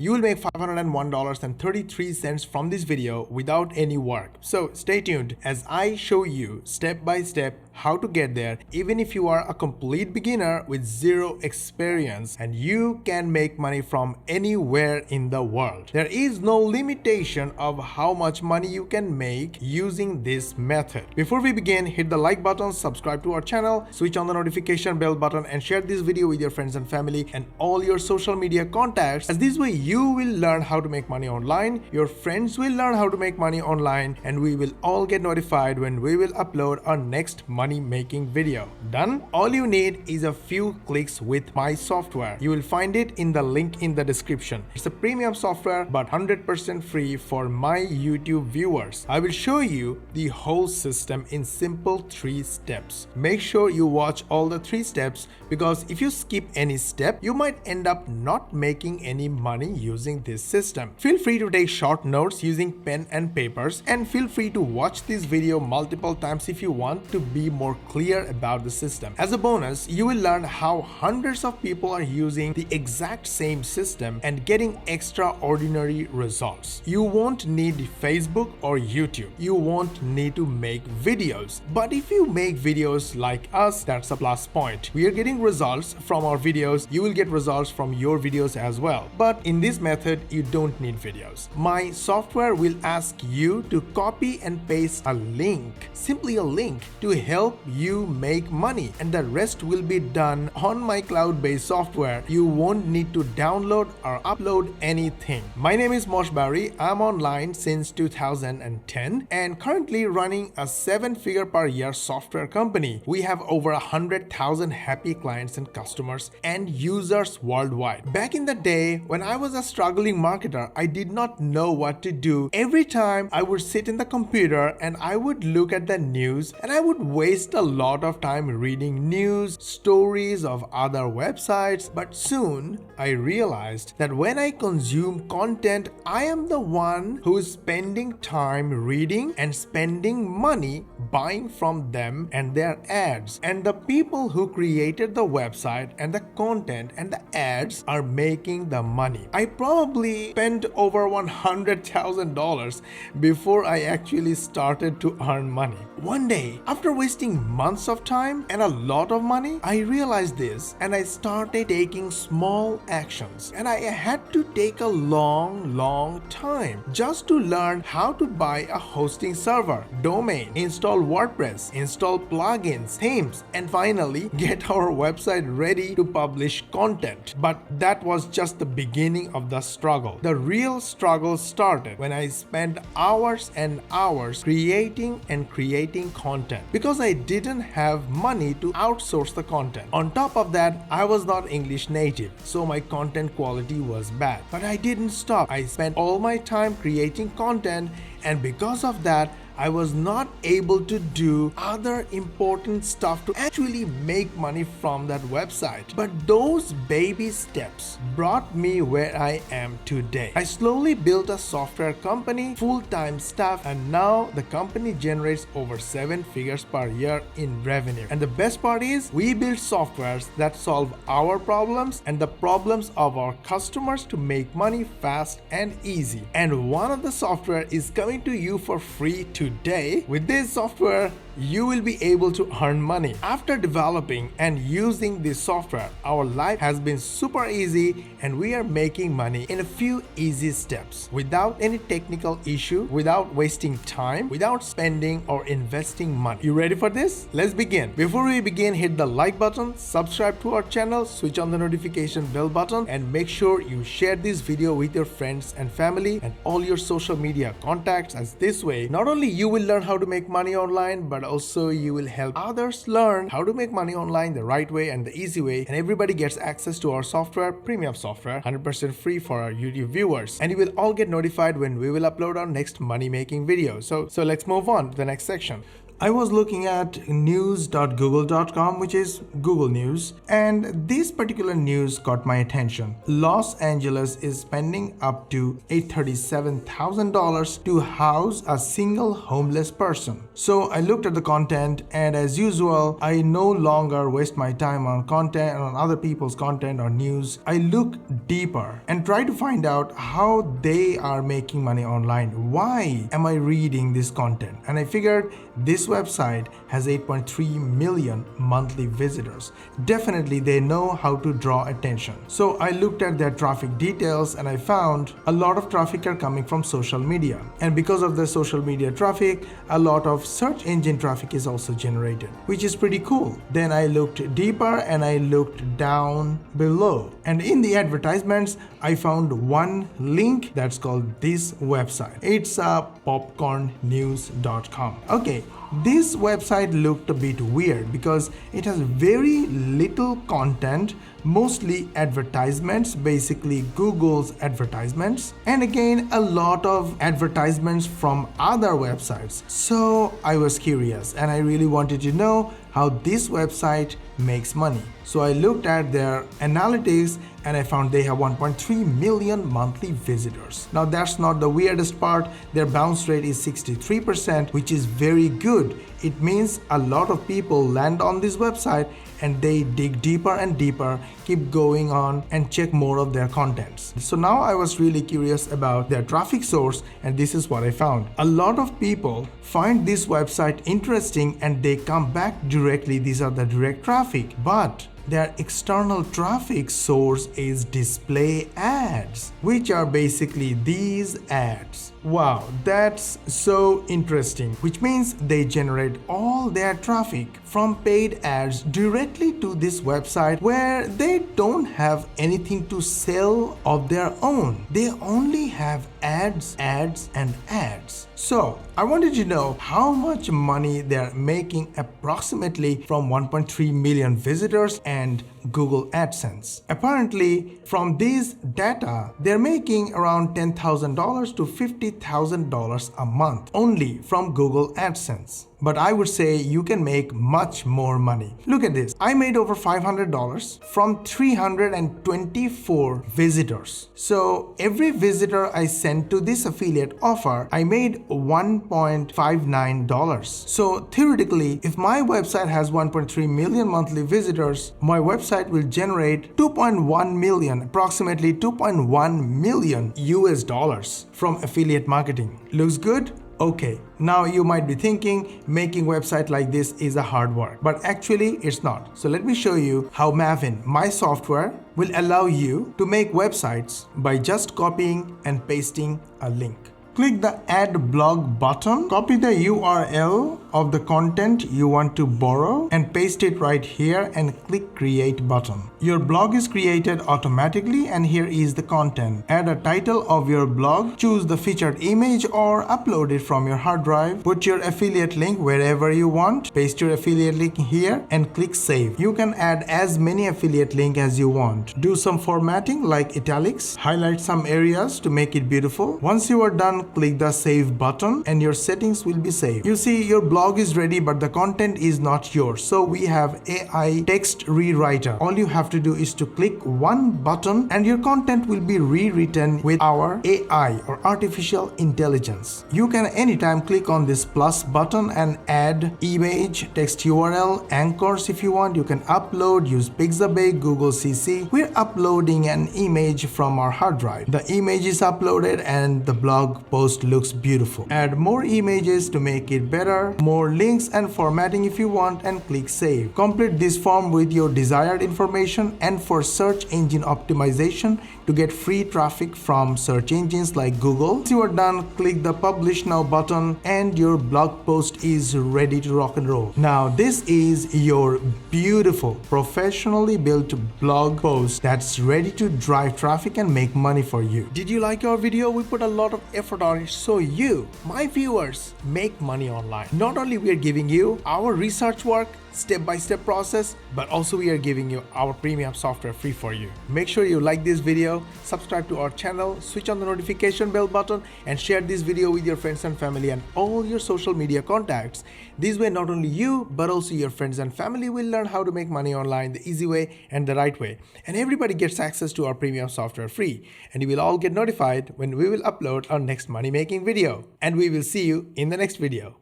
You will make $501.33 from this video without any work. So stay tuned as I show you step by step how to get there, even if you are a complete beginner with zero experience, and you can make money from anywhere in the world. There is no limitation of how much money you can make using this method. Before we begin, hit the like button, subscribe to our channel, switch on the notification bell button, and share this video with your friends and family and all your social media contacts, as this way you will learn how to make money online, your friends will learn how to make money online, and we will all get notified when we will upload our next money making video. Done? All you need is a few clicks with my software. You will find it in the link in the description. It's a premium software but 100% free for my YouTube viewers. I will show you the whole system in simple 3 steps. Make sure you watch all the 3 steps, because if you skip any step, you might end up not making any money using this system. Feel free to take short notes using pen and papers, and feel free to watch this video multiple times if you want to be more clear about the system. As a bonus, you will learn how hundreds of people are using the exact same system and getting extraordinary results. You won't need Facebook or YouTube. You won't need to make videos. But if you make videos like us, that's a plus point. We are getting results from our videos. You will get results from your videos as well. But in this method, you don't need videos. My software will ask you to copy and paste a link, simply a link, to help you make money, and the rest will be done on my cloud-based software. You won't need to download or upload anything. My name is Mosh Bari. I'm online since 2010 and currently running a 7-figure per year software company. We have over 100,000 happy clients and customers and users worldwide. Back in the day when I was a struggling marketer, I did not know what to do. Every time I would sit in the computer and I would look at the news, and I would waste a lot of time reading news, stories of other websites. But soon I realized that when I consume content, I am the one who is spending time reading and spending money buying from them and their ads. And the people who created the website and the content and the ads are making the money. I probably spent over $100,000 before I actually started to earn money. One day, after wasting months of time and a lot of money, I realized this, and I started taking small actions. And I had to take a long time just to learn how to buy a hosting server, domain, install WordPress, install plugins, themes, and finally get our website ready to publish content. But that was just the beginning of the struggle. The real struggle started when I spent hours and hours creating content, because I didn't have money to outsource the content. On top of that, I was not English native, so my content quality was bad. But I didn't stop. I spent all my time creating content, and because of that, I was not able to do other important stuff to actually make money from that website. But those baby steps brought me where I am today. I slowly built a software company, full-time staff, and now the company generates over 7 figures per year in revenue. And the best part is, we build softwares that solve our problems and the problems of our customers to make money fast and easy. And one of the software is coming to you for free today. With this software, you will be able to earn money. After developing and using this software, our life has been super easy, and we are making money in a few easy steps without any technical issue, without wasting time, without spending or investing money. You ready for this? Let's begin. Before we begin, hit the like button, subscribe to our channel, switch on the notification bell button, and make sure you share this video with your friends and family and all your social media contacts, as this way not only you will learn how to make money online, but also you will help others learn how to make money online the right way and the easy way, and everybody gets access to our software, premium software, 100% free for our YouTube viewers, and you will all get notified when we will upload our next money making video. So let's move on to the next section. I was looking at news.google.com, which is Google News, and this particular news caught my attention. Los Angeles is spending up to $837,000 to house a single homeless person. So I looked at the content, and as usual, I no longer waste my time on content, on other people's content or news. I look deeper and try to find out how they are making money online. Why am I reading this content? And I figured this website has 8.3 million monthly visitors. Definitely they know how to draw attention. So I looked at their traffic details and I found a lot of traffic are coming from social media. And because of the social media traffic, a lot of search engine traffic is also generated, which is pretty cool. Then I looked deeper and I looked down below. And in the advertisements, I found one link that's called this website. It's popcornnews.com. Okay, this website looked a bit weird because it has very little content, mostly advertisements, basically Google's advertisements, and again a lot of advertisements from other websites. So I was curious and I really wanted to know how this website makes money. So I looked at their analytics and I found they have 1.3 million monthly visitors. Now that's not the weirdest part. Their bounce rate is 63%, which is very good. It means a lot of people land on this website and they dig deeper and deeper, keep going on and check more of their contents. So now I was really curious about their traffic source, and this is what I found. A lot of people find this website interesting and they come back directly. These are the direct traffic, but their external traffic source is display ads, which are basically these ads. Wow, that's so interesting, which means they generate all their traffic from paid ads directly to this website where they don't have anything to sell of their own. They only have ads, ads, and ads. So I wanted to know how much money they're making approximately from 1.3 million visitors and Google AdSense. Apparently, from these data, they're making around $10,000 to $50,000 a month only from Google AdSense. But I would say you can make much more money. Look at this. I made over $500 from 324 visitors. So every visitor I sent to this affiliate offer, I made $1.59. So theoretically, if my website has 1.3 million monthly visitors, my website will generate 2.1 million, approximately 2.1 million US dollars from affiliate marketing. Looks good? Okay, now you might be thinking making website like this is a hard work, but actually it's not. So let me show you how Maven, my software, will allow you to make websites by just copying and pasting a link. Click the add blog button, copy the URL of the content you want to borrow and paste it right here and click create button. Your blog is created automatically and here is the content. Add a title of your blog, choose the featured image or upload it from your hard drive, put your affiliate link wherever you want, paste your affiliate link here and click save. You can add as many affiliate links as you want. Do some formatting like italics, highlight some areas to make it beautiful. Once you are done, click the save button and your settings will be saved. You see, your blog is ready but the content is not yours. So we have AI text rewriter. All you have to do is to click one button and your content will be rewritten with our AI or artificial intelligence. You can anytime click on this plus button and add image, text URL, anchors if you want. You can upload, use Pixabay, Google CC. We're uploading an image from our hard drive. The image is uploaded and the blog post looks beautiful. Add more images to make it better, more links and formatting if you want, and click save. Complete this form with your desired information and for search engine optimization to get free traffic from search engines like Google. Once you are done, click the publish now button and your blog post is ready to rock and roll. Now this is your beautiful professionally built blog post that's ready to drive traffic and make money for you. Did you like our video? We put a lot of effort on it so you, my viewers, make money online. Not only we are giving you our research work, step-by-step process, but also we are giving you our premium software free for you. Make sure you like this video, subscribe to our channel, switch on the notification bell button, and share this video with your friends and family and all your social media contacts. This way not only you but also your friends and family will learn how to make money online the easy way and the right way, and everybody gets access to our premium software free, and you will all get notified when we will upload our next money making video. And we will see you in the next video.